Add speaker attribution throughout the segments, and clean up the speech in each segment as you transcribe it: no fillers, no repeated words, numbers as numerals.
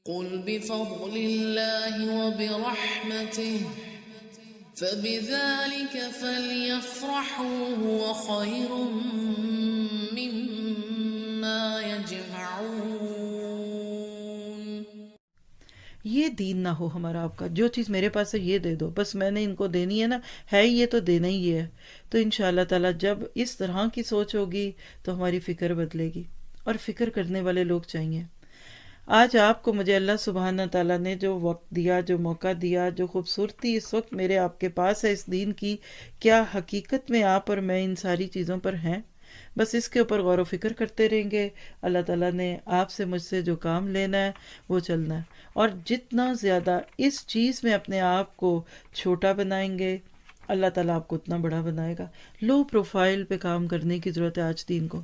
Speaker 1: قل بفضل الله وبرحمته فبذلك فليفرحوا هو خير مما يجمعون۔
Speaker 2: یہ دین نہ ہو ہمارا آپ کا، جو چیز میرے پاس ہے یہ دے دو، بس میں نے ان کو دینی ہے نا، ہے یہ تو دینا ہی ہے۔ تو انشاءاللہ تعالیٰ جب اس طرح کی سوچ ہوگی تو ہماری فکر بدلے گی، اور فکر کرنے والے لوگ چاہیے۔ آج آپ کو مجھے اللہ سبحانہ تعالیٰ نے جو وقت دیا، جو موقع دیا، جو خوبصورتی اس وقت میرے آپ کے پاس ہے اس دین کی، کیا حقیقت میں آپ اور میں ان ساری چیزوں پر ہیں؟ بس اس کے اوپر غور و فکر کرتے رہیں گے، اللہ تعالیٰ نے آپ سے مجھ سے جو کام لینا ہے وہ چلنا ہے، اور جتنا زیادہ اس چیز میں اپنے آپ کو چھوٹا بنائیں گے اللہ تعالیٰ آپ کو اتنا بڑا بنائے گا۔ لو پروفائل پہ کام کرنے کی ضرورت ہے آج دین کو۔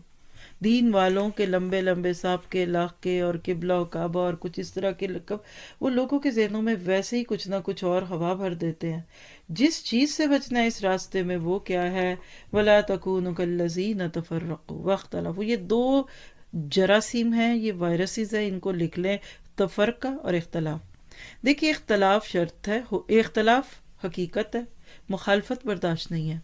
Speaker 2: دین والوں کے لمبے لمبے سابقے لاقے اور قبلہ و کعبہ اور کچھ اس طرح کے لقب وہ لوگوں کے ذہنوں میں ویسے ہی کچھ نہ کچھ اور ہوا بھر دیتے ہیں۔ جس چیز سے بچنا ہے اس راستے میں وہ کیا ہے؟ وَلَا تَكُونُوا كَالَّذِينَ تَفَرَّقُوا وَاخْتَلَفُوا۔ یہ دو جراثیم ہیں، یہ وائرسز ہیں، ان کو لکھ لیں، تفرقہ اور اختلاف۔ دیکھیے اختلاف شرط ہے، اختلاف حقیقت ہے، مخالفت برداشت نہیں ہے،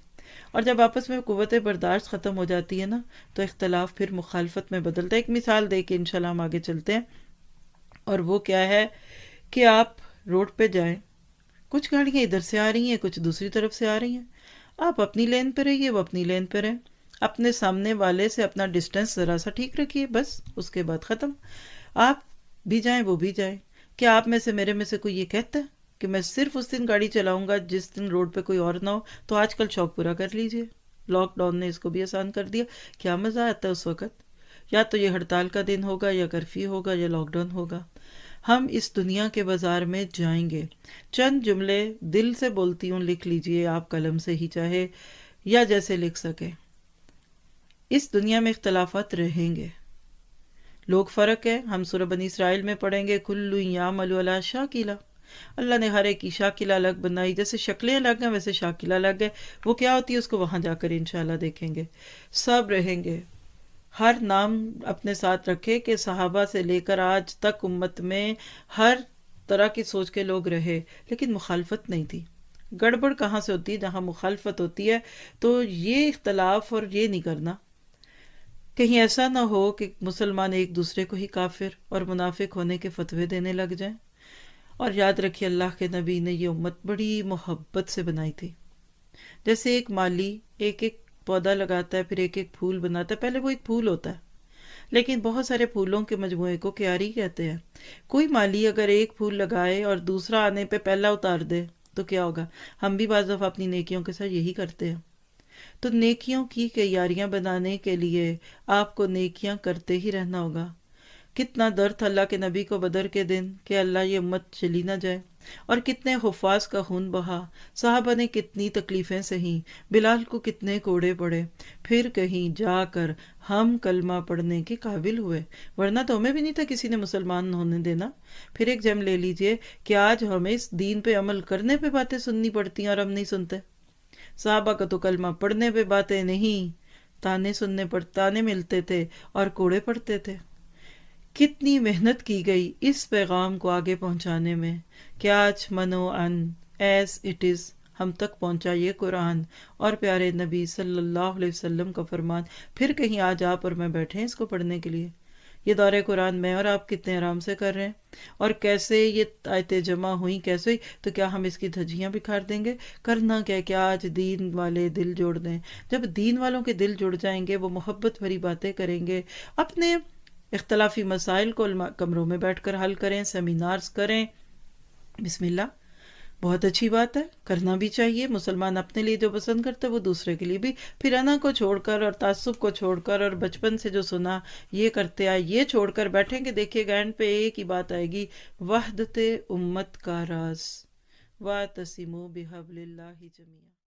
Speaker 2: اور جب آپس میں قوت برداشت ختم ہو جاتی ہے نا تو اختلاف پھر مخالفت میں بدلتا ہے۔ ایک مثال دے کے انشاءاللہ ہم آگے چلتے ہیں، اور وہ کیا ہے کہ آپ روڈ پہ جائیں، کچھ گاڑیاں ادھر سے آ رہی ہیں، کچھ دوسری طرف سے آ رہی ہیں، آپ اپنی لین پہ رہیے، وہ اپنی لین پہ رہیں، اپنے سامنے والے سے اپنا ڈسٹینس ذرا سا ٹھیک رکھیے، بس اس کے بعد ختم۔ آپ بھی جائیں وہ بھی جائیں۔ کیا آپ میں سے میرے میں سے کوئی یہ کہتا ہے کہ میں صرف اس دن گاڑی چلاؤں گا جس دن روڈ پہ کوئی اور نہ ہو؟ تو آج کل شوق پورا کر لیجئے، لاک ڈاؤن نے اس کو بھی آسان کر دیا۔ کیا مزہ آتا ہے اس وقت؟ یا تو یہ ہڑتال کا دن ہوگا، یا کرفیو ہوگا، یا لاک ڈاؤن ہوگا۔ ہم اس دنیا کے بازار میں جائیں گے، چند جملے دل سے بولتی ہوں، لکھ لیجئے آپ قلم سے ہی چاہے یا جیسے لکھ سکے۔ اس دنیا میں اختلافات رہیں گے، لوگ فرق ہے، ہم سورہ بنی اسرائیل میں پڑھیں گے کل یعمل علی شاکلہ، اللہ نے ہر ایک کی شاکلہ الگ بنائی، جیسے شکلیں الگ ہیں ویسے شاکلہ الگ ہے۔ وہ کیا ہوتی ہے اس کو وہاں جا کر انشاءاللہ دیکھیں گے۔ سب رہیں گے، ہر نام اپنے ساتھ رکھے کہ صحابہ سے لے کر آج تک امت میں ہر طرح کی سوچ کے لوگ رہے، لیکن مخالفت نہیں تھی۔ گڑبڑ کہاں سے ہوتی ہے؟ جہاں مخالفت ہوتی ہے۔ تو یہ اختلاف اور یہ نہیں کرنا، کہیں ایسا نہ ہو کہ مسلمان ایک دوسرے کو ہی کافر اور منافق ہونے کے فتوے دینے لگ جائیں۔ اور یاد رکھیے اللہ کے نبی نے یہ امت بڑی محبت سے بنائی تھی۔ جیسے ایک مالی ایک ایک پودا لگاتا ہے، پھر ایک ایک پھول بناتا ہے، پہلے وہ ایک پھول ہوتا ہے، لیکن بہت سارے پھولوں کے مجموعے کو کیاری کہتے ہیں۔ کوئی مالی اگر ایک پھول لگائے اور دوسرا آنے پہ پہلا اتار دے تو کیا ہوگا؟ ہم بھی بعض دفعہ اپنی نیکیوں کے ساتھ یہی کرتے ہیں۔ تو نیکیوں کی کیاریاں بنانے کے لیے آپ کو نیکیاں کرتے ہی رہنا ہوگا۔ کتنا درد تھا اللہ کے نبی کو بدر کے دن کہ اللہ یہ امت چلی نہ جائے، اور کتنے حفاظ کا خون بہا، صحابہ نے کتنی تکلیفیں سہیں، بلال کو کتنے کوڑے پڑے، پھر کہیں جا کر ہم کلمہ پڑھنے کے قابل ہوئے، ورنہ تو ہمیں بھی نہیں تھا کسی نے مسلمان ہونے دینا۔ پھر ایک جم لے لیجئے کہ آج ہمیں اس دین پہ عمل کرنے پہ باتیں سننی پڑتی ہیں اور ہم نہیں سنتے۔ صحابہ کا تو کلمہ پڑھنے پہ باتیں نہیں، تانے سننے تانے ملتے تھے اور کوڑے پڑتے تھے۔ کتنی محنت کی گئی اس پیغام کو آگے پہنچانے میں کہ آج منو ان ایز اٹ از ہم تک پہنچا یہ قرآن اور پیارے نبی صلی اللہ علیہ وسلم کا فرمان۔ پھر کہیں آج آپ اور میں بیٹھے ہیں اس کو پڑھنے کے لیے۔ یہ دور قرآن میں اور آپ کتنے آرام سے کر رہے ہیں، اور کیسے یہ آیتیں جمع ہوئیں کیسے ہوئی، تو کیا ہم اس کی دھجیاں بکھار دیں گے؟ کرنا کیا آج دین والے دل جوڑ دیں۔ جب دین والوں کے دل جڑ جائیں گے، وہ محبت بھری باتیں کریں گے، اپنے اختلافی مسائل کو کمروں میں بیٹھ کر حل کریں، سیمینارز کریں۔ بسم اللہ، بہت اچھی بات ہے، کرنا بھی چاہیے۔ مسلمان اپنے لیے جو پسند کرتا ہے وہ دوسرے کے لیے بھی، پھر انا کو چھوڑ کر اور تعصب کو چھوڑ کر اور بچپن سے جو سنا یہ کرتے آئے یہ چھوڑ کر بیٹھیں گے، دیکھیے گا اینڈ پہ ایک ہی بات آئے گی، وحدت امت کا راز، واعتصموا بحبل اللہ جمیعا۔